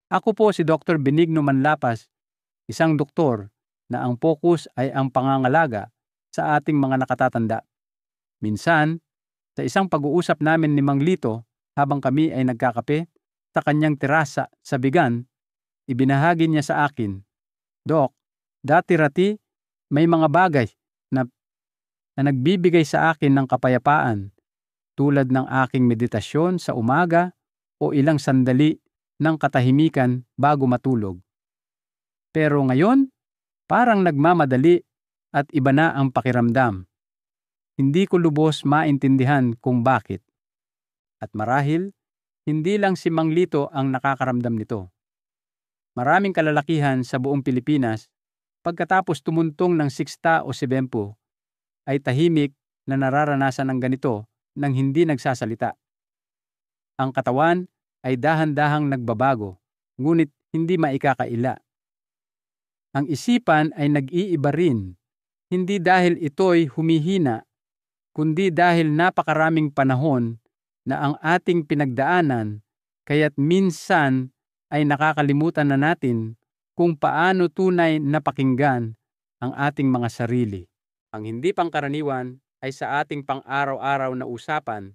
Ako po si Dr. Benigno Manlapas, isang doktor na ang focus ay ang pangangalaga sa ating mga nakatatanda. Minsan, sa isang pag-uusap namin ni Mang Lito habang kami ay nagkakape sa kanyang terasa sa Bigan, ibinahagi niya sa akin, "Dok, dati-rati may mga bagay na, na nagbibigay sa akin ng kapayapaan tulad ng aking meditasyon sa umaga o ilang sandali ng katahimikan bago matulog. Pero ngayon, parang nagmamadali at iba na ang pakiramdam. Hindi ko lubos maintindihan kung bakit. At marahil, hindi lang si Mang Lito ang nakakaramdam nito. Maraming kalalakihan sa buong Pilipinas, pagkatapos tumuntong ng 6 o 7, ay tahimik na nararanasan ng ganito nang hindi nagsasalita. Ang katawan ay dahan-dahang nagbabago, ngunit hindi maikakaila. Ang isipan ay nag-iiba rin, hindi dahil ito'y humihina, kundi dahil napakaraming panahon na ang ating pinagdaanan, kaya't minsan ay nakakalimutan na natin kung paano tunay na pakinggan ang ating mga sarili. Ang hindi pangkaraniwan ay sa ating pang-araw-araw na usapan,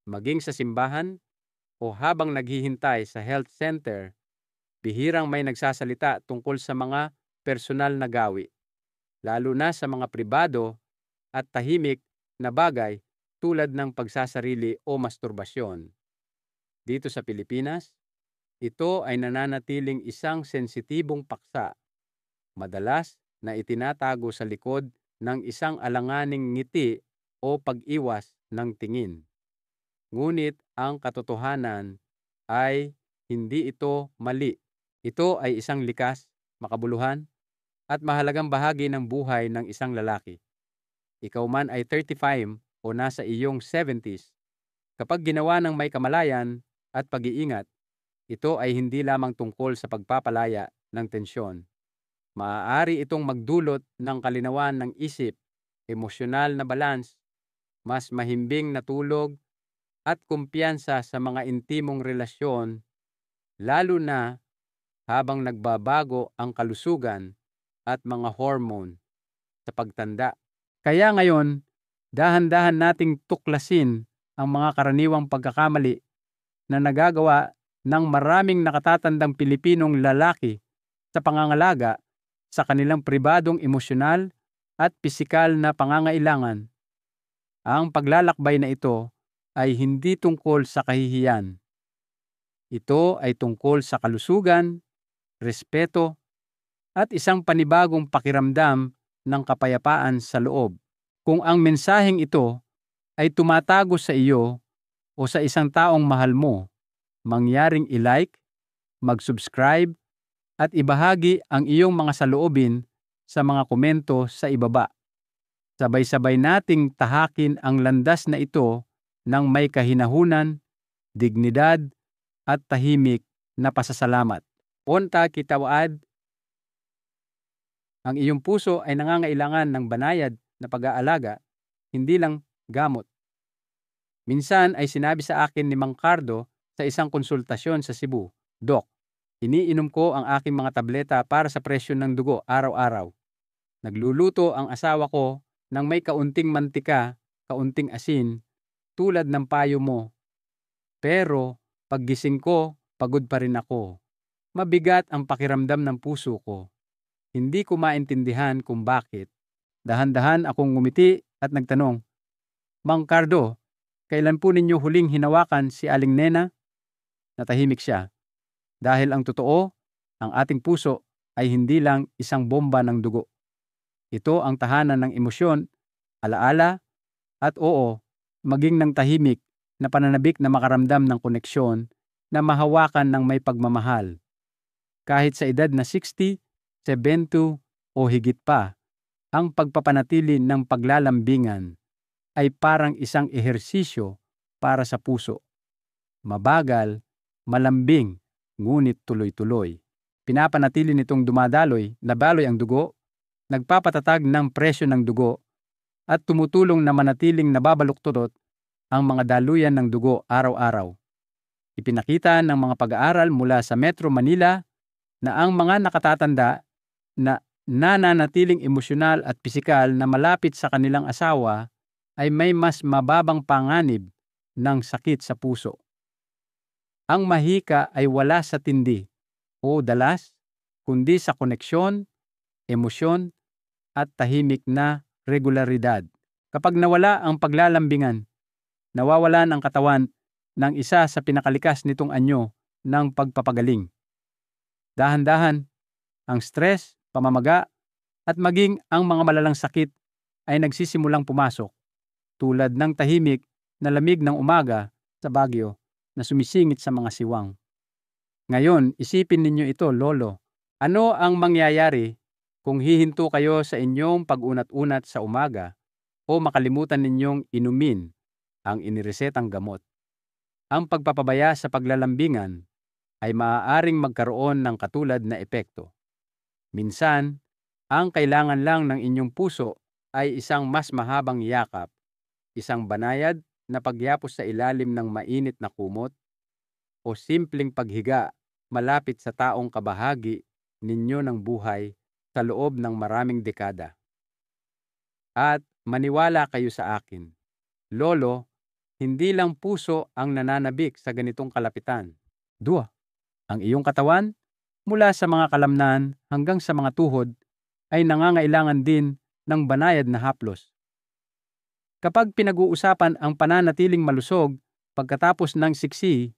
maging sa simbahan o habang naghihintay sa health center, bihirang may nagsasalita tungkol sa mga personal na gawi, lalo na sa mga pribado at tahimik na bagay tulad ng pagsasarili o masturbasyon. Dito sa Pilipinas, ito ay nananatiling isang sensitibong paksa, madalas na itinatago sa likod ng isang alanganing ngiti o pag-iwas ng tingin. Ngunit ang katotohanan ay hindi ito mali. Ito ay isang likas, makabuluhan, at mahalagang bahagi ng buhay ng isang lalaki. Ikaw man ay 35 o nasa iyong 70s, kapag ginawa ng may kamalayan at pag-iingat, ito ay hindi lamang tungkol sa pagpapalaya ng tensyon. Maaari itong magdulot ng kalinawan ng isip, emosyonal na balance, mas mahimbing na tulog, at kumpiyansa sa mga intimong relasyon, lalo na habang nagbabago ang kalusugan at mga hormone sa pagtanda. Kaya ngayon, dahan-dahan nating tuklasin ang mga karaniwang pagkakamali na nagagawa ng maraming nakatatandang Pilipinong lalaki sa pangangalaga sa kanilang pribadong emosyonal at pisikal na pangangailangan. Ang paglalakbay na ito ay hindi tungkol sa kahihiyan. Ito ay tungkol sa kalusugan, respeto, at isang panibagong pakiramdam ng kapayapaan sa loob. Kung ang mensaheng ito ay tumatago sa iyo o sa isang taong mahal mo, mangyaring i-like, mag-subscribe, at ibahagi ang iyong mga saloobin sa mga komento sa ibaba. Sabay-sabay nating tahakin ang landas na ito ng may kahinahunan, dignidad, at tahimik na pasasalamat. Unta kitawaad, ang iyong puso ay nangangailangan ng banayad na pag-aalaga, hindi lang gamot. Minsan ay sinabi sa akin ni Mang Cardo sa isang konsultasyon sa Cebu, "Dok, iniinom ko ang aking mga tableta para sa presyon ng dugo araw-araw. Nagluluto ang asawa ko ng may kaunting mantika, kaunting asin, tulad ng payo mo. Pero paggising ko, pagod pa rin ako. Mabigat ang pakiramdam ng puso ko. Hindi ko maintindihan kung bakit." Dahan-dahan akong ngumiti at nagtanong, "Mang Cardo, kailan po ninyo huling hinawakan si Aling Nena?" Natahimik siya. Dahil ang totoo, ang ating puso ay hindi lang isang bomba ng dugo. Ito ang tahanan ng emosyon, alaala, at maging ng tahimik na pananabik na makaramdam ng koneksyon na mahawakan ng may pagmamahal. Kahit sa edad na 60, 70 o higit pa, ang pagpapanatili ng paglalambingan ay parang isang ehersisyo para sa puso. Mabagal, malambing, ngunit tuloy-tuloy. Pinapanatili nitong dumadaloy, nabaloy ang dugo, nagpapatatag ng presyo ng dugo, at tumutulong na manatiling nababaluktot ang mga daluyan ng dugo araw-araw. Ipinakita ng mga pag-aaral mula sa Metro Manila na ang mga nakatatanda na nananatiling emosyonal at pisikal na malapit sa kanilang asawa ay may mas mababang panganib ng sakit sa puso. Ang mahika ay wala sa tindi o dalas, kundi sa koneksyon, emosyon, at tahimik na regularidad. Kapag nawala ang paglalambingan, nawawalan ang katawan ng isa sa pinakalikas nitong anyo ng pagpapagaling. Dahan-dahan, ang stress, pamamaga, at maging ang mga malalang sakit ay nagsisimulang pumasok, tulad ng tahimik na lamig ng umaga sa Baguio na sumisingit sa mga siwang. Ngayon, isipin ninyo ito, lolo. Ano ang mangyayari kung hihinto kayo sa inyong pag-unat-unat sa umaga o makalimutan ninyong inumin ang iniresetang gamot? Ang pagpapabaya sa paglalambingan ay maaaring magkaroon ng katulad na epekto. Minsan, ang kailangan lang ng inyong puso ay isang mas mahabang yakap, isang banayad na pagyapos sa ilalim ng mainit na kumot, o simpleng paghiga malapit sa taong kabahagi ninyo ng buhay sa loob ng maraming dekada. At maniwala kayo sa akin, lolo, hindi lang puso ang nananabik sa ganitong kalapitan. 2. Ang iyong katawan, mula sa mga kalamnan hanggang sa mga tuhod, ay nangangailangan din ng banayad na haplos. Kapag pinag-uusapan ang pananatiling malusog pagkatapos ng siksi,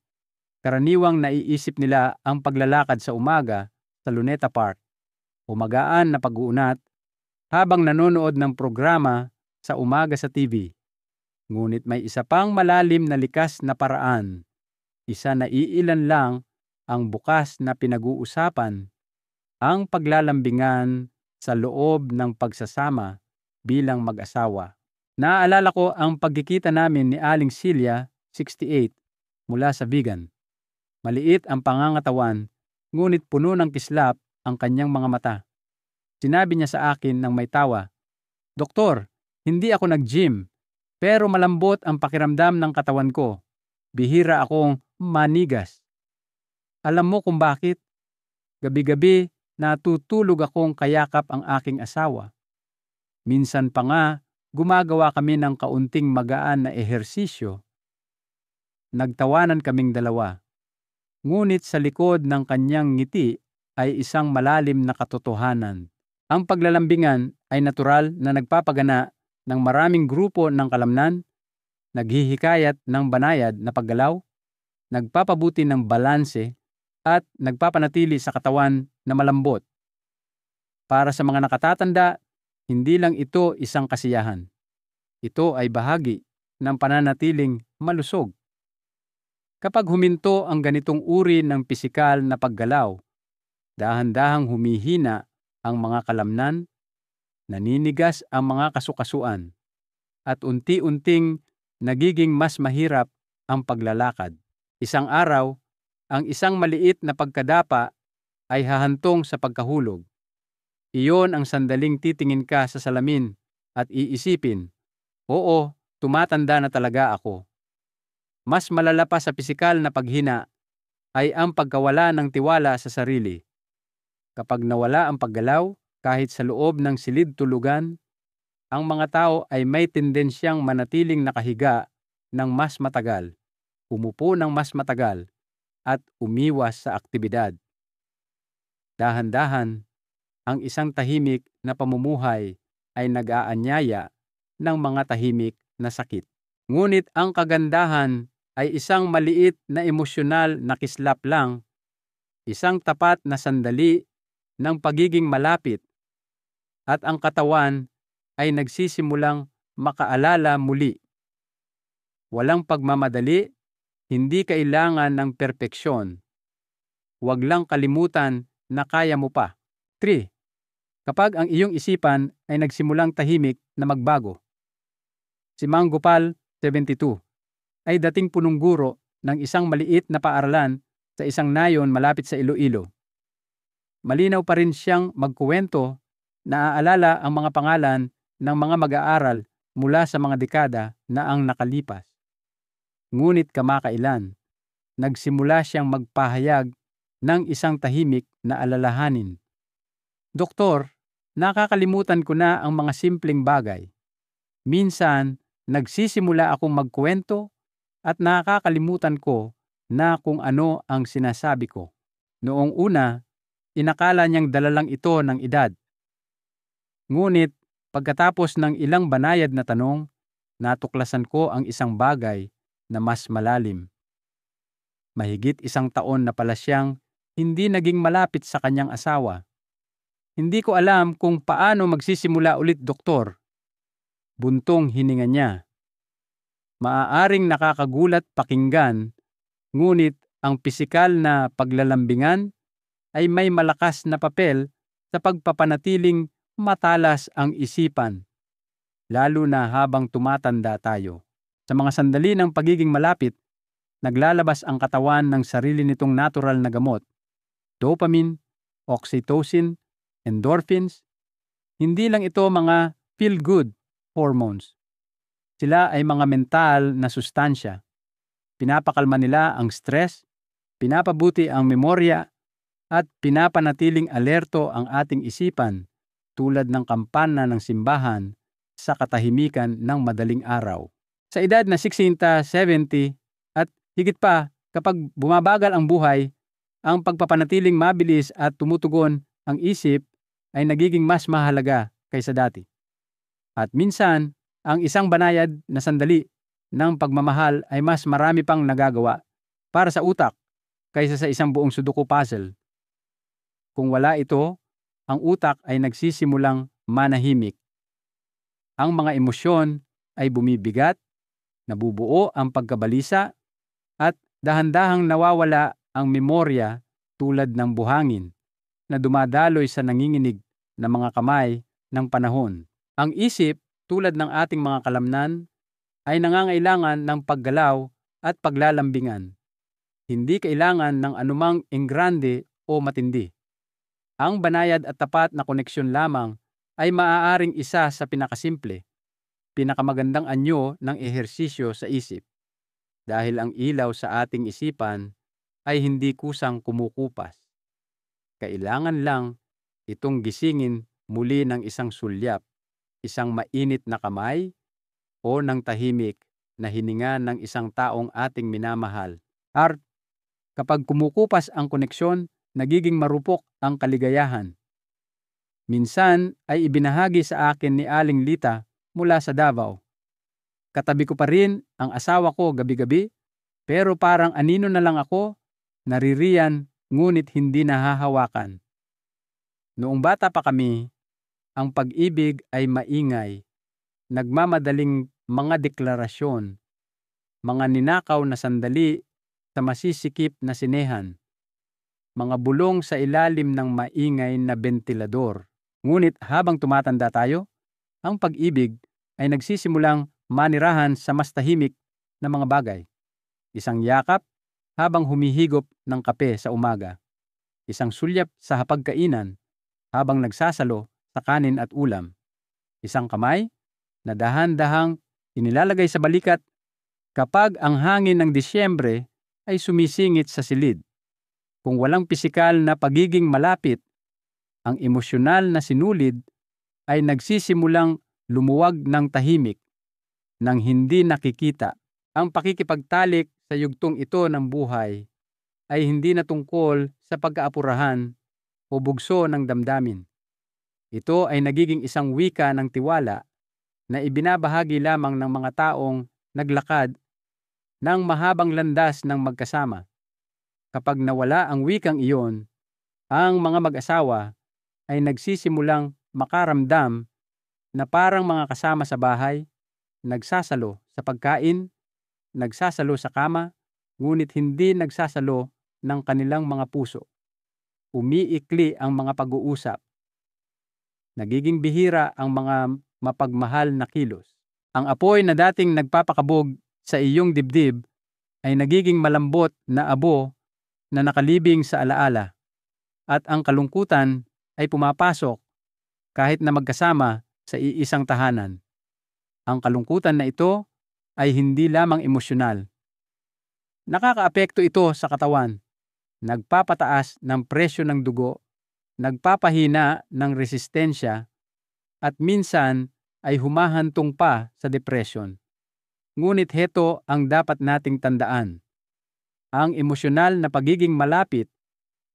karaniwang naiisip nila ang paglalakad sa umaga sa Luneta Park o magaan na pag-uunat habang nanonood ng programa sa umaga sa TV. Ngunit may isa pang malalim na likas na paraan. Isa na iilan lang ang bukas na pinag-uusapan, ang paglalambingan sa loob ng pagsasama bilang mag-asawa. Naaalala ko ang pagkikita namin ni Aling Celia, 68, mula sa Vigan. Maliit ang pangangatawan, ngunit puno ng kislap ang kanyang mga mata. Sinabi niya sa akin ng may tawa, "Doktor, hindi ako nag-gym, pero malambot ang pakiramdam ng katawan ko. Bihira akong manigas. Alam mo kung bakit? Gabi-gabi natutulog akong kayakap ang aking asawa. Minsan pa nga, gumagawa kami ng kaunting magaan na ehersisyo. Nagtawanan kaming dalawa. Ngunit sa likod ng kanyang ngiti ay isang malalim na katotohanan. Ang paglalambingan ay natural na nagpapagana ng maraming grupo ng kalamnan, naghihikayat ng banayad na paggalaw, nagpapabuti ng balanse, at nagpapanatili sa katawan na malambot. Para sa mga nakatatanda, hindi lang ito isang kasiyahan. Ito ay bahagi ng pananatiling malusog. Kapag huminto ang ganitong uri ng pisikal na paggalaw, dahan-dahang humihina ang mga kalamnan, naninigas ang mga kasukasuan, at unti-unting nagiging mas mahirap ang paglalakad. Isang araw, ang isang maliit na pagkadapa ay hahantong sa pagkahulog. Iyon ang sandaling titingin ka sa salamin at iisipin, "Oo, tumatanda na talaga ako." Mas malala pa sa pisikal na paghina ay ang pagkawala ng tiwala sa sarili. Kapag nawala ang paggalaw, kahit sa loob ng silid tulugan, ang mga tao ay may tendensyang manatiling nakahiga ng mas matagal, umupo ng mas matagal, at umiwas sa aktibidad. Dahan-dahan, ang isang tahimik na pamumuhay ay nag-aanyaya ng mga tahimik na sakit. Ngunit ang kagandahan ay isang maliit na emosyonal na kislap lang, isang tapat na sandali ng pagiging malapit, at ang katawan ay nagsisimulang makaalala muli. Walang pagmamadali, hindi kailangan ng perpeksyon. Huwag lang kalimutan na kaya mo pa. 3. Kapag ang iyong isipan ay nagsimulang tahimik na magbago. Si Mang Gopal, 72, ay dating punong guro ng isang maliit na paaralan sa isang nayon malapit sa Iloilo. Malinaw pa rin siyang magkuwento, naaalala ang mga pangalan ng mga mag-aaral mula sa mga dekada na ang nakalipas. Ngunit kamakailan, nagsimula siyang magpahayag ng isang tahimik na alalahanin. Doktor, nakakalimutan ko na ang mga simpleng bagay. Minsan, nagsisimula akong magkwento at nakakalimutan ko na kung ano ang sinasabi ko. Noong una, inakala niyang dala lang ito ng edad. Ngunit, pagkatapos ng ilang banayad na tanong, natuklasan ko ang isang bagay na mas malalim. Mahigit 1 taon na pala siyang hindi naging malapit sa kanyang asawa. Hindi ko alam kung paano magsisimula ulit, doktor. Buntong hininga niya. Maaaring nakakagulat pakinggan, ngunit ang pisikal na paglalambingan ay may malakas na papel sa pagpapanatiling matalas ang isipan, lalo na habang tumatanda tayo. Sa mga sandali ng pagiging malapit, naglalabas ang katawan ng sarili nitong natural na gamot. Dopamine, oxytocin, endorphins. Hindi lang ito mga feel-good hormones. Sila ay mga mental na sustansya. Pinapakalma nila ang stress, pinapabuti ang memorya, at pinapanatiling alerto ang ating isipan tulad ng kampana ng simbahan sa katahimikan ng madaling araw. Sa edad na 60, 70 at higit pa kapag bumabagal ang buhay, ang pagpapanatiling mabilis at tumutugon ang isip ay nagiging mas mahalaga kaysa dati. At minsan, ang isang banayad na sandali ng pagmamahal ay mas marami pang nagagawa para sa utak kaysa sa isang buong Sudoku puzzle. Kung wala ito, ang utak ay nagsisimulang manahimik. Ang mga emosyon ay bumibigat, nabubuo ang pagkabalisa, at dahan-dahang nawawala ang memorya tulad ng buhangin na dumadaloy sa nanginginig na mga kamay ng panahon. Ang isip, tulad ng ating mga kalamnan, ay nangangailangan ng paggalaw at paglalambingan. Hindi kailangan ng anumang enggrande o matindi. Ang banayad at tapat na koneksyon lamang ay maaaring isa sa pinakasimple, pinakamagandang anyo ng ehersisyo sa isip. Dahil ang ilaw sa ating isipan ay hindi kusang kumukupas. Kailangan lang itong gisingin muli ng isang sulyap, isang mainit na kamay, o ng tahimik na hininga ng isang taong ating minamahal. At kapag kumukupas ang koneksyon, nagiging marupok ang kaligayahan. Minsan ay ibinahagi sa akin ni Aling Lita mula sa Davao. Katabi ko pa rin ang asawa ko gabi-gabi, pero parang anino na lang ako, naririyan ngunit hindi nahahawakan. Noong bata pa kami, ang pag-ibig ay maingay, nagmamadaling mga deklarasyon, mga ninakaw na sandali sa masisikip na sinehan, mga bulong sa ilalim ng maingay na bentilador. Ngunit habang tumatanda tayo, ang pag-ibig ay nagsisimulang manirahan sa mas tahimik na mga bagay. Isang yakap habang humihigop ng kape sa umaga. Isang sulyap sa hapagkainan habang nagsasalo sa kanin at ulam. Isang kamay na dahan-dahang inilalagay sa balikat kapag ang hangin ng Disyembre ay sumisingit sa silid. Kung walang pisikal na pagiging malapit, ang emosyonal na sinulid ay nagsisimulang lumuwag ng tahimik, nang hindi nakikita. Ang pakikipagtalik sa yugtong ito ng buhay ay hindi na tungkol sa pagkaapurahan o bugso ng damdamin. Ito ay nagiging isang wika ng tiwala na ibinabahagi lamang ng mga taong naglakad ng mahabang landas ng magkasama. Kapag nawala ang wikang iyon, ang mga mag-asawa ay nagsisimulang makaramdam na parang mga kasama sa bahay, nagsasalo sa pagkain, nagsasalo sa kama, ngunit hindi nagsasalo ng kanilang mga puso. Umiikli ang mga pag-uusap. Nagiging bihira ang mga mapagmahal na kilos. Ang apoy na dating nagpapakabog sa iyong dibdib ay nagiging malambot na abo na nakalibing sa alaala, at ang kalungkutan ay pumapasok kahit na magkasama sa iisang tahanan. Ang kalungkutan na ito ay hindi lamang emosyonal. Nakakaapekto ito sa katawan. Nagpapataas ng presyo ng dugo, nagpapahina ng resistensya, at minsan ay humahantong pa sa depression. Ngunit heto ang dapat nating tandaan. Ang emosyonal na pagiging malapit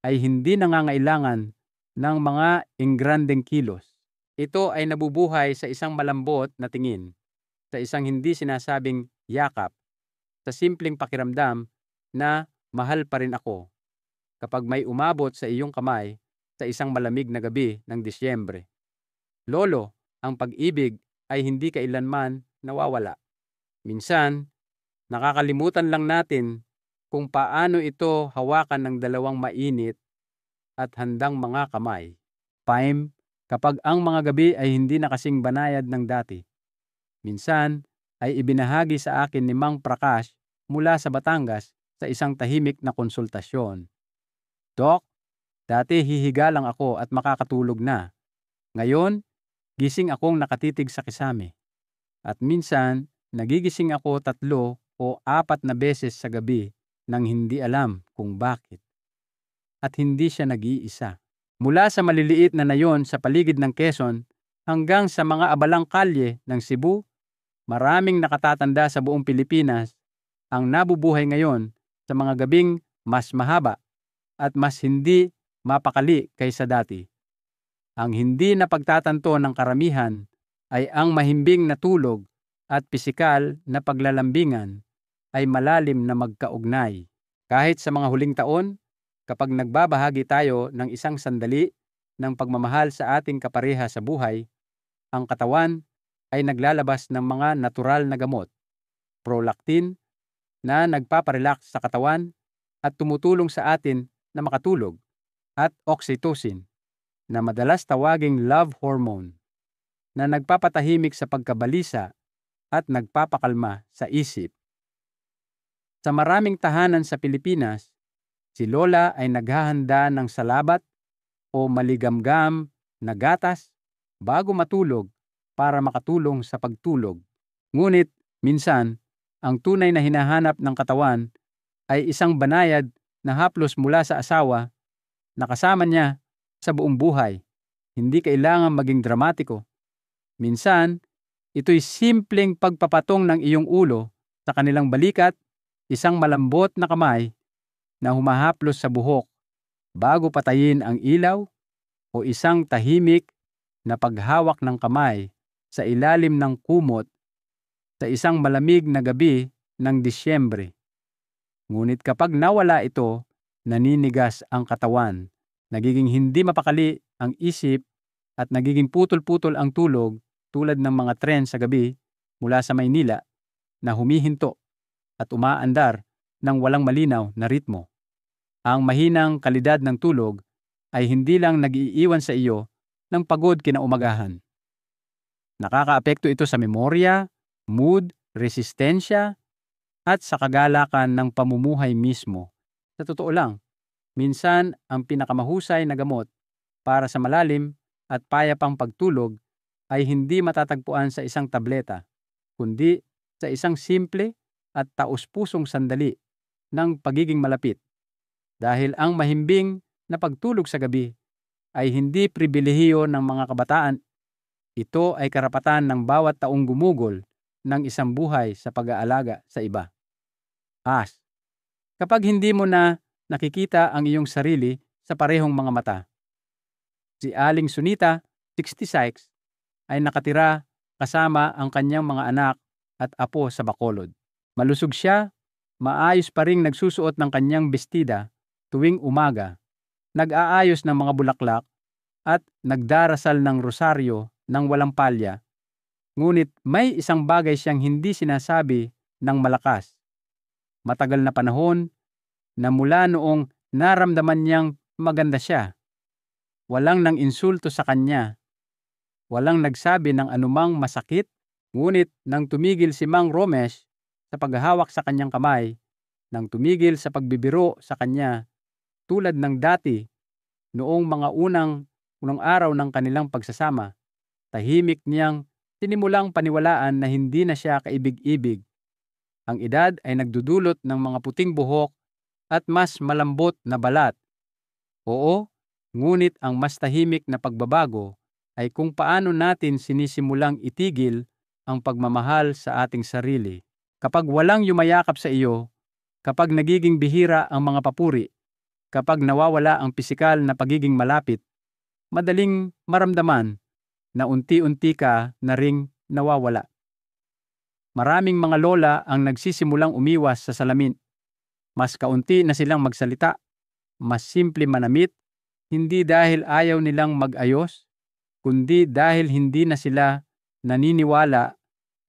ay hindi nangangailangan ng mga engrandeng kilos. Ito ay nabubuhay sa isang malambot na tingin, sa isang hindi sinasabing yakap, sa simpleng pakiramdam na mahal pa rin ako kapag may umabot sa iyong kamay sa isang malamig na gabi ng Disyembre. Lolo, ang pag-ibig ay hindi kailanman nawawala. Minsan, nakakalimutan lang natin kung paano ito hawakan ng dalawang mainit at handang mga kamay. Paim, kapag ang mga gabi ay hindi na kasing banayad ng dati. Minsan ay ibinahagi sa akin ni Mang Prakash mula sa Batangas sa isang tahimik na konsultasyon. Dok, dati hihiga lang ako at makakatulog na. Ngayon, gising akong nakatitig sa kisame. At minsan, nagigising ako 3 o 4 na beses sa gabi nang hindi alam kung bakit. At hindi siya nag-iisa. Mula sa maliliit na nayon sa paligid ng Quezon hanggang sa mga abalang kalye ng Cebu, maraming nakatatanda sa buong Pilipinas ang nabubuhay ngayon sa mga gabing mas mahaba at mas hindi mapakali kaysa dati. Ang hindi napagtatanto ng karamihan ay ang mahimbing na tulog at pisikal na paglalambingan ay malalim na magkaugnay. Kahit sa mga huling taon, kapag nagbabahagi tayo ng isang sandali ng pagmamahal sa ating kapareha sa buhay, ang katawan ay naglalabas ng mga natural na gamot, prolactin, na nagpaparelax sa katawan at tumutulong sa atin na makatulog, at oxytocin, na madalas tawaging love hormone, na nagpapatahimik sa pagkabalisa at nagpapakalma sa isip. Sa maraming tahanan sa Pilipinas, si Lola ay naghahanda ng salabat o maligamgam na gatas bago matulog para makatulong sa pagtulog. Ngunit minsan, ang tunay na hinahanap ng katawan ay isang banayad na haplos mula sa asawa na kasama niya sa buong buhay. Hindi kailangan maging dramatiko. Minsan, ito'y simpleng pagpapatong ng iyong ulo sa kanilang balikat, isang malambot na kamay na humahaplos sa buhok bago patayin ang ilaw, o isang tahimik na paghawak ng kamay sa ilalim ng kumot sa isang malamig na gabi ng Disyembre. Ngunit kapag nawala ito, naninigas ang katawan, nagiging hindi mapakali ang isip at nagiging putol-putol ang tulog tulad ng mga tren sa gabi mula sa Maynila na humihinto at umaandar ng walang malinaw na ritmo. Ang mahinang kalidad ng tulog ay hindi lang nag-iiwan sa iyo ng pagod kinaumagahan. Nakakaapekto ito sa memorya, mood, resistensya, at sa kagalakan ng pamumuhay mismo. Sa totoo lang, minsan ang pinakamahusay na gamot para sa malalim at payapang pagtulog ay hindi matatagpuan sa isang tableta, kundi sa isang simple at taus-pusong sandali ng pagiging malapit. Dahil ang mahimbing na pagtulog sa gabi ay hindi pribilehiyo ng mga kabataan. Ito ay karapatan ng bawat taong gumugol ng isang buhay sa pag-aalaga sa iba. Kapag hindi mo na nakikita ang iyong sarili sa parehong mga mata. Si Aling Sunita, 66, ay nakatira kasama ang kanyang mga anak at apo sa Bacolod. Malusog siya, maayos pa ring nagsusuot ng kanyang bestida tuwing umaga, nag-aayos ng mga bulaklak at nagdarasal ng rosaryo ng walang palya. Ngunit may isang bagay siyang hindi sinasabi ng malakas. Matagal na panahon na mula noong naramdaman niyang maganda siya. Walang nang insulto sa kanya. Walang nagsabi ng anumang masakit. Ngunit nang tumigil si Mang Romesh sa paghahawak sa kanyang kamay, nang tumigil sa pagbibiro sa kanya, tulad ng dati noong mga unang araw ng kanilang pagsasama, tahimik niyang sinimulang paniwalaan na hindi na siya kaibig-ibig Ang edad ay nagdudulot ng mga puting buhok at mas malambot na balat. Oo, ngunit ang mas tahimik na pagbabago ay kung paano natin sinisimulang itigil ang pagmamahal sa ating sarili. Kapag walang yumayakap sa iyo, kapag nagiging bihira ang mga papuri, kapag nawawala ang pisikal na pagiging malapit, madaling maramdaman na unti-unti ka na ring nawawala. Maraming mga lola ang nagsisimulang umiwas sa salamin. Mas kaunti na silang magsalita, mas simple manamit, hindi dahil ayaw nilang mag-ayos, kundi dahil hindi na sila naniniwala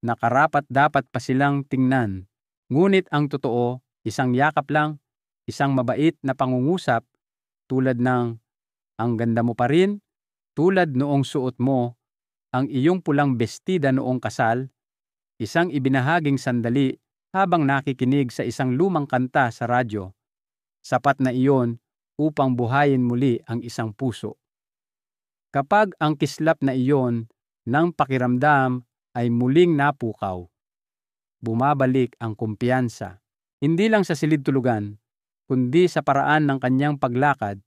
na karapat-dapat pa silang tingnan. Ngunit ang totoo, isang yakap lang, isang mabait na pangungusap tulad ng "ang ganda mo pa rin", tulad noong suot mo ang iyong pulang bestida noong kasal, isang ibinahaging sandali habang nakikinig sa isang lumang kanta sa radyo. Sapat na iyon upang buhayin muli ang isang puso. Kapag ang kislap na iyon ng pakiramdam ay muling napukaw, bumabalik ang kumpiyansa. Hindi lang sa silid-tulugan, kundi sa paraan ng kanyang paglakad,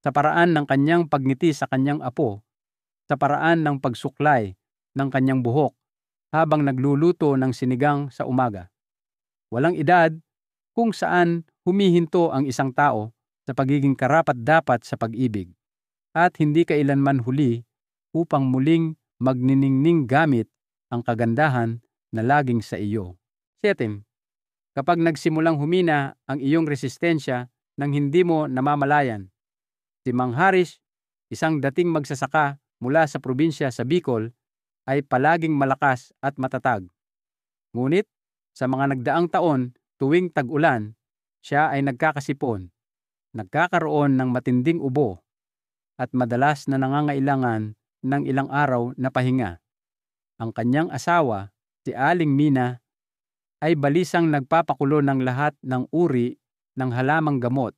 sa paraan ng kanyang pagngiti sa kanyang apo, sa paraan ng pagsuklay ng kanyang buhok habang nagluluto ng sinigang sa umaga. Walang edad kung saan humihinto ang isang tao sa pagiging karapat-dapat sa pag-ibig, at hindi kailanman huli upang muling magniningning gamit ang kagandahan na laging sa iyo. 7. Kapag nagsimulang humina ang iyong resistensya nang hindi mo namamalayan. Si Mang Haris, isang dating magsasaka mula sa probinsya sa Bicol, ay palaging malakas at matatag. Ngunit sa mga nagdaang taon, tuwing tag-ulan, siya ay nagkakasipon, nagkakaroon ng matinding ubo, at madalas na nangangailangan ng ilang araw na pahinga. Ang kanyang asawa, si Aling Mina, ay balisang nagpapakulo ng lahat ng uri ng halamang gamot,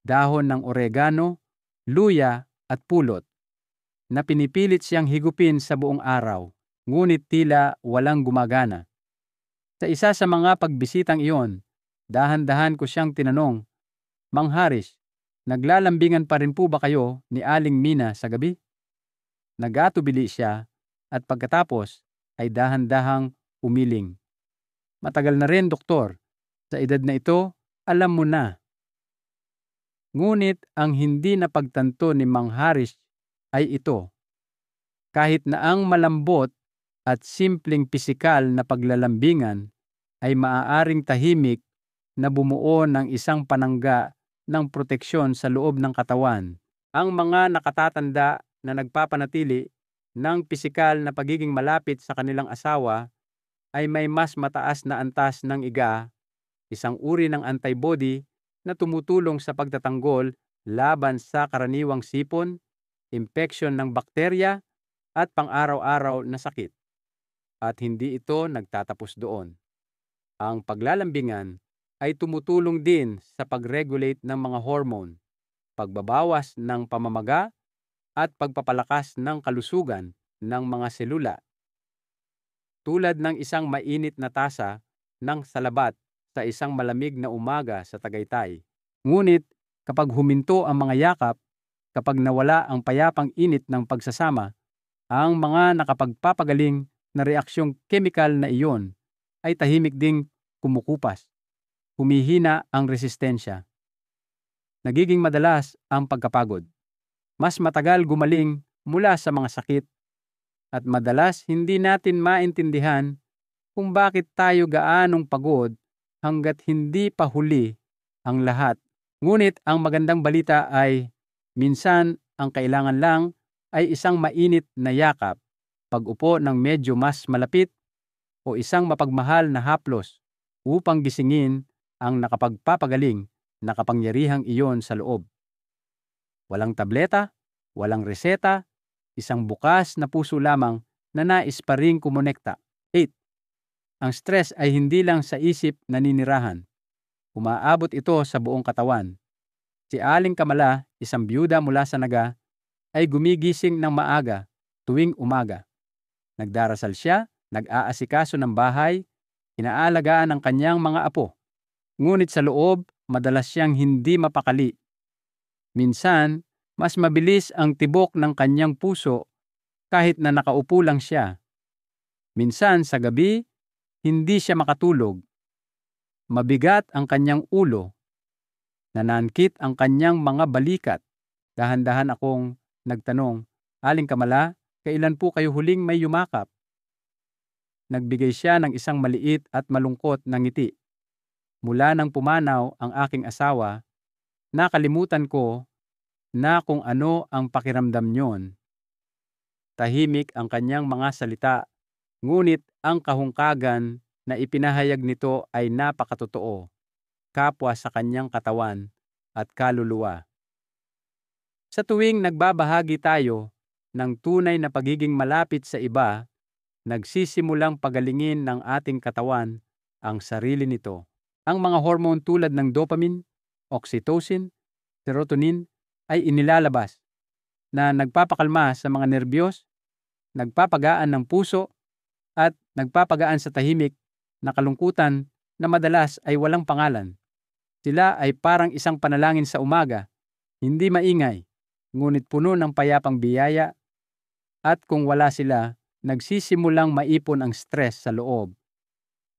dahon ng oregano, luya at pulot, na pinipilit siyang higupin sa buong araw, ngunit tila walang gumagana. Sa isa sa mga pagbisitang iyon, dahan-dahan ko siyang tinanong, "Mang Haris, naglalambingan pa rin po ba kayo ni Aling Mina sa gabi?" Nagatubili siya at pagkatapos ay dahan-dahang umiling. "Matagal na rin, doktor. Sa edad na ito, alam mo na." Ngunit ang hindi napagtanto ni Mang Haris ay ito. Kahit na ang malambot at simpleng pisikal na paglalambingan ay maaaring tahimik na bumuo ng isang panangga ng proteksyon sa loob ng katawan. Ang mga nakatatanda na nagpapanatili ng pisikal na pagiging malapit sa kanilang asawa ay may mas mataas na antas ng IGA, isang uri ng antibody na tumutulong sa pagtatanggol laban sa karaniwang sipon, impeksyon ng bakterya at pang-araw-araw na sakit. At hindi ito nagtatapos doon. Ang paglalambingan ay tumutulong din sa pag-regulate ng mga hormone, pagbabawas ng pamamaga at pagpapalakas ng kalusugan ng mga selula. Tulad ng isang mainit na tasa ng salabat sa isang malamig na umaga sa Tagaytay. Ngunit kapag huminto ang mga yakap, kapag nawala ang payapang init ng pagsasama, ang mga nakapagpapagaling na reaksyong kemikal na iyon ay tahimik ding kumukupas. Humihina ang resistensya. Nagiging madalas ang pagkapagod. Mas matagal gumaling mula sa mga sakit, at madalas hindi natin maintindihan kung bakit tayo gaanong pagod hanggat hindi pa huli ang lahat. Ngunit ang magandang balita ay minsan ang kailangan lang ay isang mainit na yakap, pag-upo ng medyo mas malapit, o isang mapagmahal na haplos upang gisingin ang nakapagpapagaling na kapangyarihang iyon sa loob. Walang tableta, walang reseta, isang bukas na puso lamang na nais pa ring kumonekta. 8. Ang stress ay hindi lang sa isip naninirahan. Umaabot ito sa buong katawan. Si Aling Kamala, isang byuda mula sa Naga, ay gumigising ng maaga tuwing umaga. Nagdarasal siya, nag-aasikaso ng bahay, Inaalagaan ang kanyang mga apo. Ngunit sa loob, madalas siyang hindi mapakali. Minsan, mas mabilis ang tibok ng kanyang puso kahit na nakaupo lang siya. Minsan sa gabi, hindi siya makatulog. Mabigat ang kanyang ulo. Nanangkit ang kanyang mga balikat. Dahan-dahan akong nagtanong, "Aling Kamala, kailan po kayo huling may yumakap?" Nagbigay siya ng isang maliit at malungkot na ngiti. Mula nang pumanaw ang aking asawa, nakalimutan ko na kung ano ang pakiramdam niyon. Tahimik ang kanyang mga salita, ngunit ang kahungkagan na ipinahayag nito ay napakatotoo, kapwa sa kanyang katawan at kaluluwa. Sa tuwing nagbabahagi tayo ng tunay na pagiging malapit sa iba, nagsisimulang pagalingin ng ating katawan ang sarili nito. Ang mga hormone tulad ng dopamine, oxytocin, serotonin ay inilalabas na nagpapakalma sa mga nerbiyos, nagpapagaan ng puso, at nagpapagaan sa tahimik na kalungkutan na madalas ay walang pangalan. Sila ay parang isang panalangin sa umaga, hindi maingay, ngunit puno ng payapang biyaya, at kung wala sila, nagsisimulang maipon ang stress sa loob.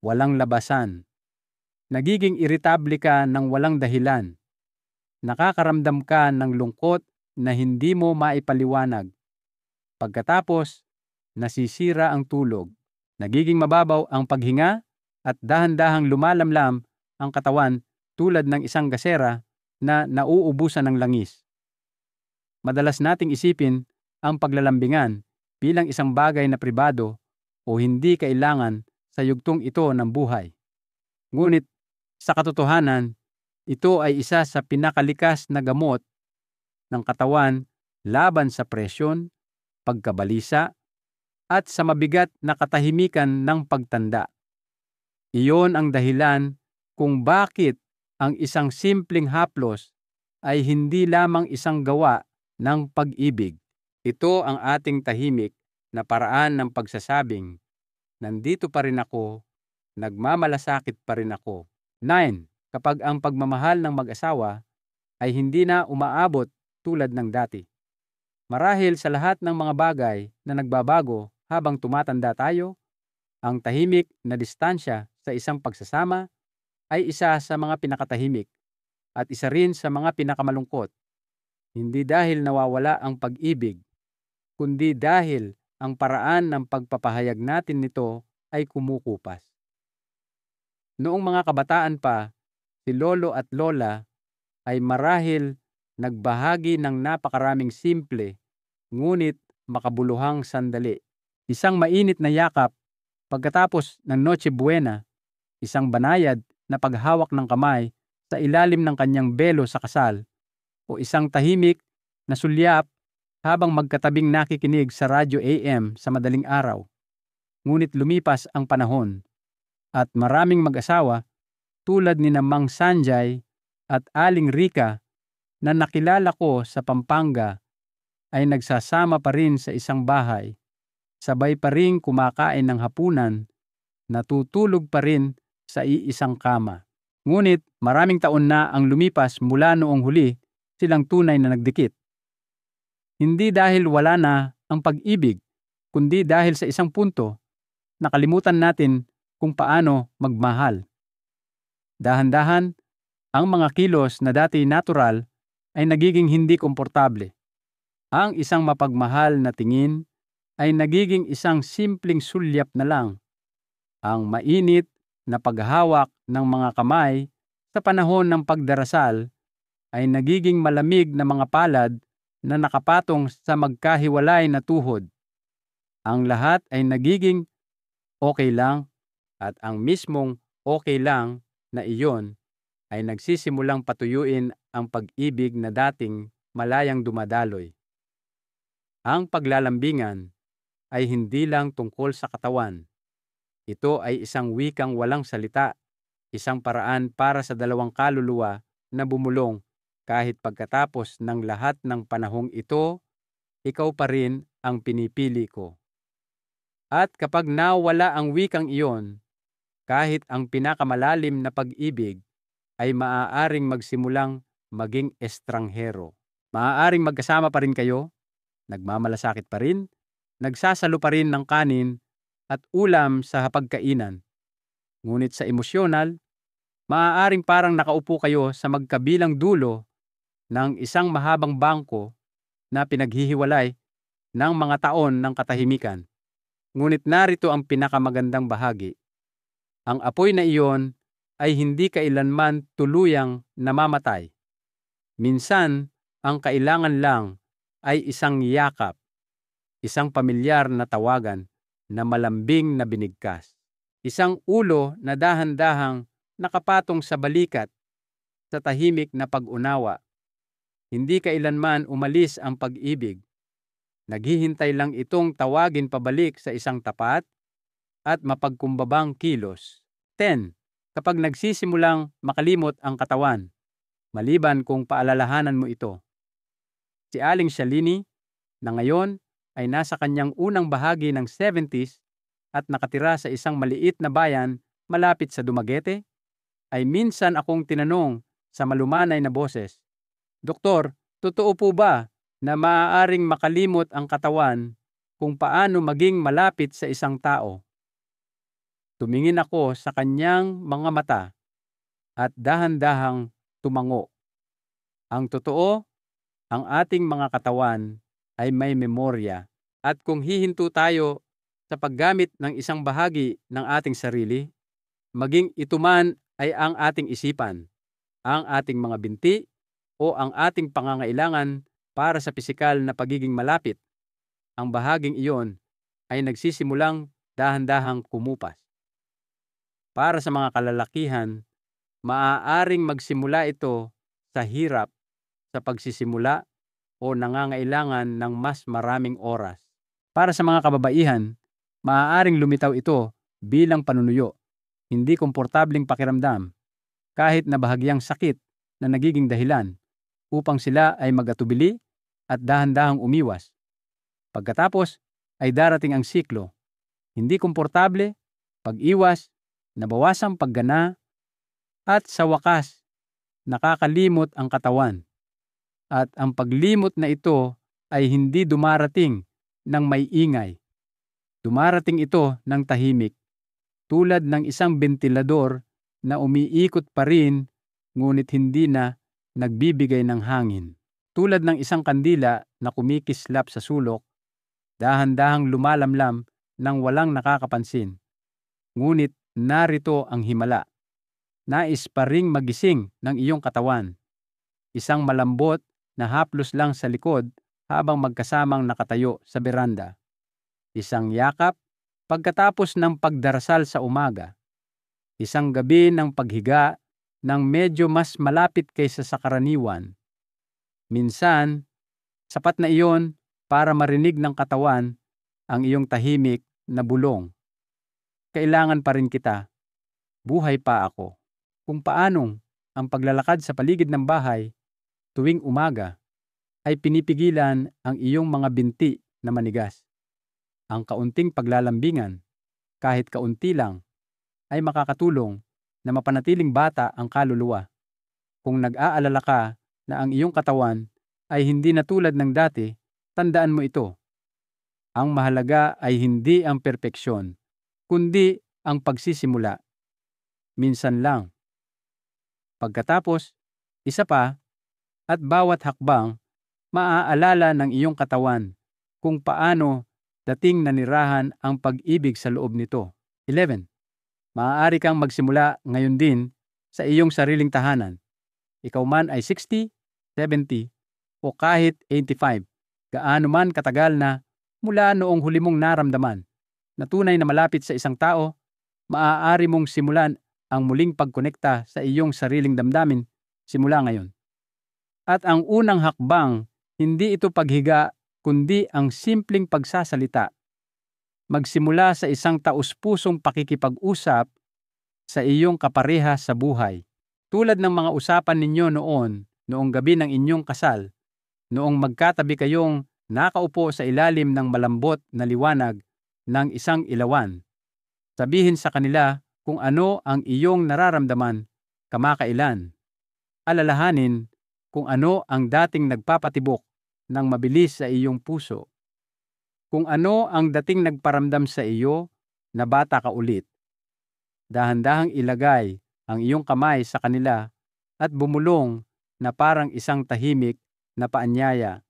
Walang labasan. Nagiging iritable ka ng walang dahilan. Nakakaramdam ka ng lungkot na hindi mo maipaliwanag. Pagkatapos, nasisira ang tulog. Nagiging mababaw ang paghinga at dahan-dahang lumalamlam ang katawan tulad ng isang gasera na nauubusan ng langis. Madalas nating isipin ang paglalambingan bilang isang bagay na pribado o hindi kailangan sa yugtong ito ng buhay. Ngunit sa katotohanan, ito ay isa sa pinakalikas na gamot ng katawan laban sa presyon, pagkabalisa, at sa mabigat na katahimikan ng pagtanda. Iyon ang dahilan kung bakit ang isang simpleng haplos ay hindi lamang isang gawa ng pag-ibig. Ito ang ating tahimik na paraan ng pagsasabing, "Nandito pa rin ako, nagmamalasakit pa rin ako." 9. Kapag ang pagmamahal ng mag-asawa ay hindi na umaabot tulad ng dati. Marahil sa lahat ng mga bagay na nagbabago habang tumatanda tayo, ang tahimik na distansya sa isang pagsasama ay isa sa mga pinakatahimik at isa rin sa mga pinakamalungkot. Hindi dahil nawawala ang pag-ibig, kundi dahil ang paraan ng pagpapahayag natin nito ay kumukupas. Noong mga kabataan pa, si lolo at lola ay marahil nagbahagi ng napakaraming simple ngunit makabuluhang sandali. Isang mainit na yakap pagkatapos ng Noche Buena, isang banayad na paghawak ng kamay sa ilalim ng kanyang belo sa kasal, o isang tahimik na sulyap habang magkatabing nakikinig sa radyo AM sa madaling araw. Ngunit lumipas ang panahon at maraming mag-asawa tulad ni Mang Sanjay at Aling Rika na nakilala ko sa Pampanga ay nagsasama pa rin sa isang bahay, sabay pa rin kumakain ng hapunan, natutulog pa rin sa iisang kama. Ngunit maraming taon na ang lumipas mula noong huli silang tunay na nagdikit. Hindi dahil wala na ang pag-ibig, kundi dahil sa isang punto, nakalimutan natin kung paano magmahal. Dahan-dahan, ang mga kilos na dati natural ay nagiging hindi komportable. Ang isang mapagmahal na tingin ay nagiging isang simpleng sulyap na lang. Ang mainit na paghawak ng mga kamay sa panahon ng pagdarasal ay nagiging malamig na mga palad na nakapatong sa magkahiwalay na tuhod. Ang lahat ay nagiging okay lang, at ang mismong okay lang na iyon ay nagsisimulang patuyuin ang pag-ibig na dating malayang dumadaloy. Ang paglalambingan ay hindi lang tungkol sa katawan. Ito ay isang wikang walang salita, isang paraan para sa dalawang kaluluwa na bumulong kahit pagkatapos ng lahat ng panahong ito, ikaw pa rin ang pinipili ko. At kapag nawala ang wikang iyon, Kahit ang pinakamalalim na pag-ibig ay maaaring magsimulang maging estranghero. Maaaring magkasama pa rin kayo, nagmamalasakit pa rin, nagsasalo pa rin ng kanin at ulam sa hapagkainan. Ngunit sa emosyonal, maaaring parang nakaupo kayo sa magkabilang dulo ng isang mahabang bangko na pinaghihiwalay ng mga taon ng katahimikan. Ngunit narito ang pinakamagandang bahagi. Ang apoy na iyon ay hindi kailanman tuluyang namamatay. Minsan, ang kailangan lang ay isang yakap, isang pamilyar na tawagan na malambing na binigkas, isang ulo na dahan-dahang nakapatong sa balikat sa tahimik na pag-unawa. Hindi kailanman umalis ang pag-ibig. Naghihintay lang itong tawagin pabalik sa isang tapat at mapagkumbabang kilos. 10. Kapag nagsisimulang makalimot ang katawan, maliban kung paalalahanan mo ito. Si Aling Shalini, na ngayon ay nasa kanyang unang bahagi ng 70s at nakatira sa isang maliit na bayan malapit sa Dumaguete, ay minsan akong tinanong sa malumanay na boses, "Doktor, totoo po ba na maaaring makalimot ang katawan kung paano maging malapit sa isang tao?" Tumingin ako sa kanyang mga mata at dahan-dahang tumango. Ang totoo, ang ating mga katawan ay may memorya at kung hihinto tayo sa paggamit ng isang bahagi ng ating sarili, maging ito man ay ang ating isipan, ang ating mga binti o ang ating pangangailangan para sa pisikal na pagiging malapit, ang bahaging iyon ay nagsisimulang dahan-dahang kumupas. Para sa mga kalalakihan, maaaring magsimula ito sa hirap sa pagsisimula o nangangailangan ng mas maraming oras. Para sa mga kababaihan, maaaring lumitaw ito bilang panunuyo, hindi komportableng pakiramdam, kahit na bahagyang sakit na nagiging dahilan upang sila ay mag-atubili at dahan-dahang umiwas. Pagkatapos ay darating ang siklo, hindi komportable, pag-iwas, nabawasang paggana, at sa wakas, nakakalimot ang katawan. At ang paglimot na ito ay hindi dumarating ng may ingay. Dumarating ito ng tahimik, tulad ng isang bentilador na umiikot pa rin ngunit hindi na nagbibigay ng hangin. Tulad ng isang kandila na kumikislap sa sulok, dahan-dahang lumalamlam nang walang nakakapansin. Ngunit narito ang himala. Nais pa ring magising ng iyong katawan. Isang malambot na haplos lang sa likod habang magkasamang nakatayo sa beranda. Isang yakap pagkatapos ng pagdarasal sa umaga. Isang gabi ng paghiga ng medyo mas malapit kaysa sa karaniwan. Minsan, sapat na iyon para marinig ng katawan ang iyong tahimik na bulong. Kailangan pa rin kita. Buhay pa ako. Kung paanong ang paglalakad sa paligid ng bahay tuwing umaga ay pinipigilan ang iyong mga binti na manigas. Ang kaunting paglalambingan, kahit kaunti lang, ay makakatulong na mapanatiling bata ang kaluluwa. Kung nag-aalala ka na ang iyong katawan ay hindi na tulad ng dati, tandaan mo ito. Ang mahalaga ay hindi ang perpeksyon, kundi ang pagsisimula. Minsan lang. Pagkatapos, isa pa, at bawat hakbang, maaalala ng iyong katawan kung paano dating nanirahan ang pag-ibig sa loob nito. 11. Maaari kang magsimula ngayon din sa iyong sariling tahanan. Ikaw man ay 60, 70, o kahit 85. Gaano man katagal na mula noong huli mong naramdaman na tunay na malapit sa isang tao, maaari mong simulan ang muling pagkonekta sa iyong sariling damdamin simula ngayon. At ang unang hakbang, hindi ito paghiga, kundi ang simpleng pagsasalita. Magsimula sa isang taus-pusong pakikipag-usap sa iyong kapareha sa buhay. Tulad ng mga usapan ninyo noong gabi ng inyong kasal, noong magkatabi kayong nakaupo sa ilalim ng malambot na liwanag ng isang ilawan. Sabihin sa kanila kung ano ang iyong nararamdaman kamakailan. Alalahanin kung ano ang dating nagpapatibok ng mabilis sa iyong puso. Kung ano ang dating nagparamdam sa iyo na bata ka ulit. Dahan-dahang ilagay ang iyong kamay sa kanila at bumulong na parang isang tahimik na paanyaya.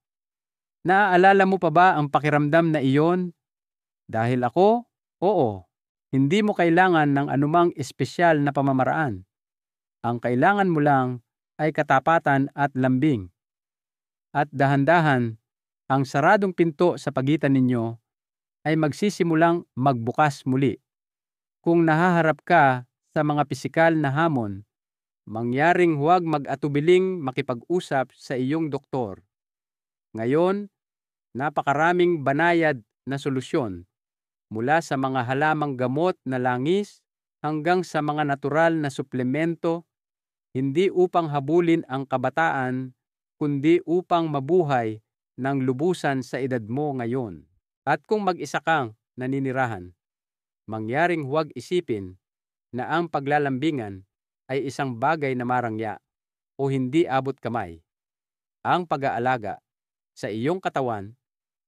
Naaalala mo pa ba ang pakiramdam na iyon? Dahil ako, oo. Hindi mo kailangan ng anumang espesyal na pamamaraan. Ang kailangan mo lang ay katapatan at lambing. At dahan-dahan, ang saradong pinto sa pagitan ninyo ay magsisimulang magbukas muli. Kung nahaharap ka sa mga pisikal na hamon, mangyaring huwag mag-atubiling makipag-usap sa iyong doktor. Ngayon, napakaraming banayad na solusyon mula sa mga halamang gamot na langis hanggang sa mga natural na suplemento, hindi upang habulin ang kabataan, kundi upang mabuhay ng lubusan sa edad mo ngayon. At kung mag-isa kang naninirahan, mangyaring huwag isipin na ang paglalambingan ay isang bagay na marangya o hindi abot kamay. Ang pag-aalaga sa iyong katawan,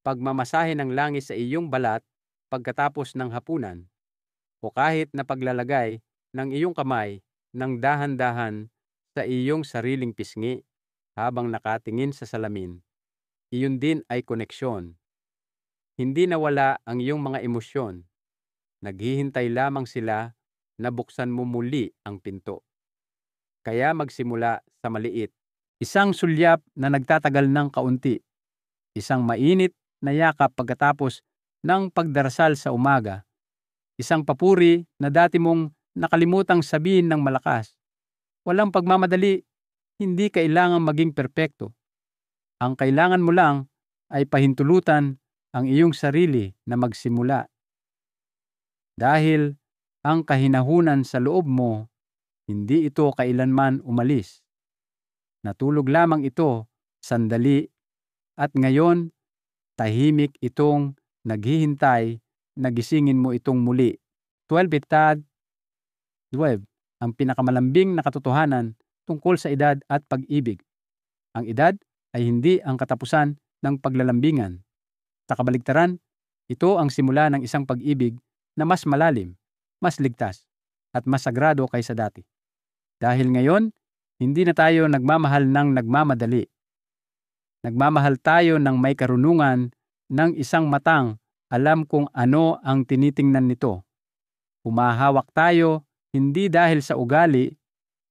pagmamasahe ng langis sa iyong balat pagkatapos ng hapunan, o kahit na paglalagay ng iyong kamay ng dahan-dahan sa iyong sariling pisngi habang nakatingin sa salamin, iyon din ay koneksyon. Hindi nawala ang iyong mga emosyon. Naghihintay lamang sila na buksan mo muli ang pinto. Kaya magsimula sa maliit. Isang sulyap na nagtatagal ng kaunti. Isang mainit na yakap pagkatapos ng pagdarasal sa umaga. Isang papuri na dati mong nakalimutang sabihin ng malakas. Walang pagmamadali, hindi kailangang maging perpekto. Ang kailangan mo lang ay pahintulutan ang iyong sarili na magsimula. Dahil ang kahinahunan sa loob mo, hindi ito kailanman umalis. Natulog lamang ito sandali at ngayon tahimik itong naghihintay na gisingin mo itong muli. 12 Tad 12. Ang pinakamalambing na katotohanan tungkol sa edad at pag-ibig. Ang edad ay hindi ang katapusan ng paglalambingan. Sa kabaligtaran, ito ang simula ng isang pag-ibig na mas malalim, mas ligtas, at mas sagrado kaysa dati. Dahil ngayon, hindi na tayo nagmamahal ng nagmamadali. Nagmamahal tayo ng may karunungan ng isang matang alam kung ano ang tinitingnan nito. Humahawak tayo hindi dahil sa ugali,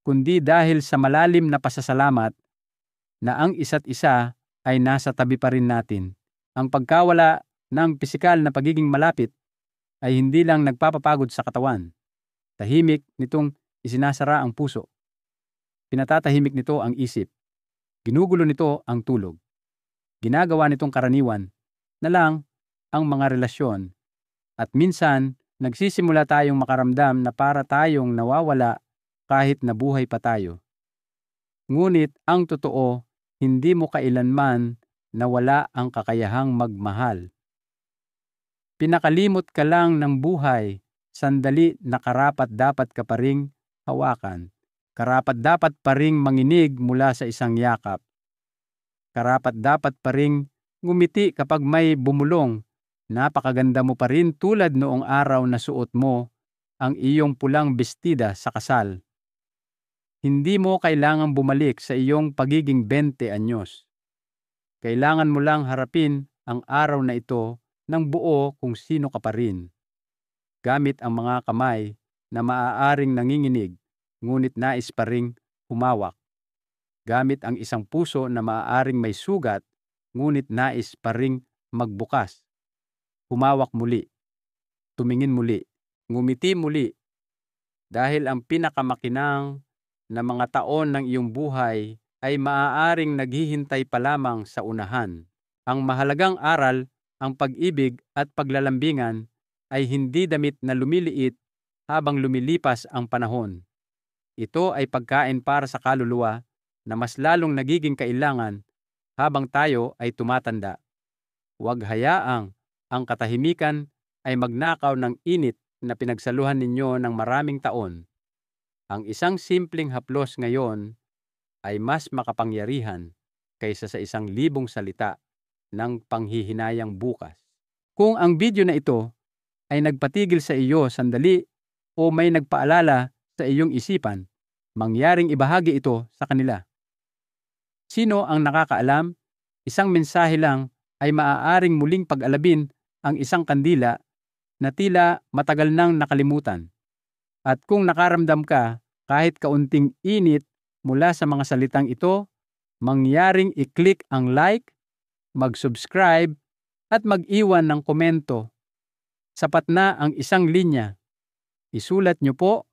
kundi dahil sa malalim na pasasalamat na ang isa't isa ay nasa tabi pa rin natin. Ang pagkawala ng pisikal na pagiging malapit ay hindi lang nagpapapagod sa katawan. Tahimik nitong isinasara ang puso. Pinatatahimik nito ang isip. Ginugulo nito ang tulog. Ginagawa nitong karaniwan na lang ang mga relasyon. At minsan, nagsisimula tayong makaramdam na para tayong nawawala kahit nabuhay pa tayo. Ngunit ang totoo, hindi mo kailanman nawala ang kakayahang magmahal. Pinakalimot ka lang ng buhay, sandali na karapat dapat ka pa ring hawakan. Karapat dapat pa ring manginig mula sa isang yakap. Karapat dapat pa ring ngumiti kapag may bumulong. Napakaganda mo pa rin tulad noong araw na suot mo ang iyong pulang bestida sa kasal. Hindi mo kailangang bumalik sa iyong pagiging 20 anyos. Kailangan mo lang harapin ang araw na ito ng buo kung sino ka pa rin. Gamit ang mga kamay na maaaring nanginginig, ngunit nais pa ring humawak. Gamit ang isang puso na maaaring may sugat, ngunit nais pa ring magbukas. Humawak muli. Tumingin muli. Ngumiti muli. Dahil ang pinakamakinang na mga taon ng iyong buhay ay maaaring naghihintay pa lamang sa unahan. Ang mahalagang aral, ang pag-ibig at paglalambingan ay hindi damit na lumiliit habang lumilipas ang panahon. Ito ay pagkain para sa kaluluwa na mas lalong nagiging kailangan habang tayo ay tumatanda. Huwag hayaang ang katahimikan ay magnakaw ng init na pinagsaluhan ninyo ng maraming taon, ang isang simpleng haplos ngayon ay mas makapangyarihan kaysa sa 1,000 salita ng panghihinayang bukas. Kung ang video na ito ay nagpatigil sa iyo sandali o may nagpaalala sa iyong isipan, mangyaring ibahagi ito sa kanila. Sino ang nakakaalam, isang mensahe lang ay maaaring muling pag-alabin ang isang kandila na tila matagal nang nakalimutan. At kung nakaramdam ka kahit kaunting init mula sa mga salitang ito, mangyaring i-click ang like, mag-subscribe, at mag-iwan ng komento. Sapat na ang 1 linya. Isulat nyo po,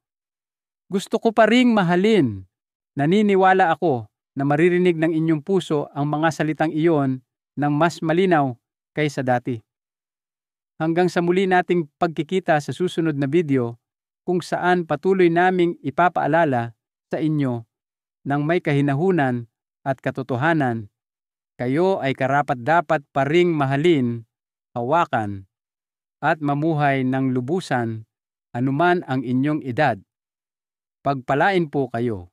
"Gusto ko pa ring mahalin. Naniniwala ako na maririnig ng inyong puso ang mga salitang iyon ng mas malinaw kaysa dati." Hanggang sa muli nating pagkikita sa susunod na video kung saan patuloy naming ipapaalala sa inyo ng may kahinahunan at katotohanan, kayo ay karapat-dapat pa ring mahalin, hawakan, at mamuhay ng lubusan anuman ang inyong edad. Pagpalain po kayo.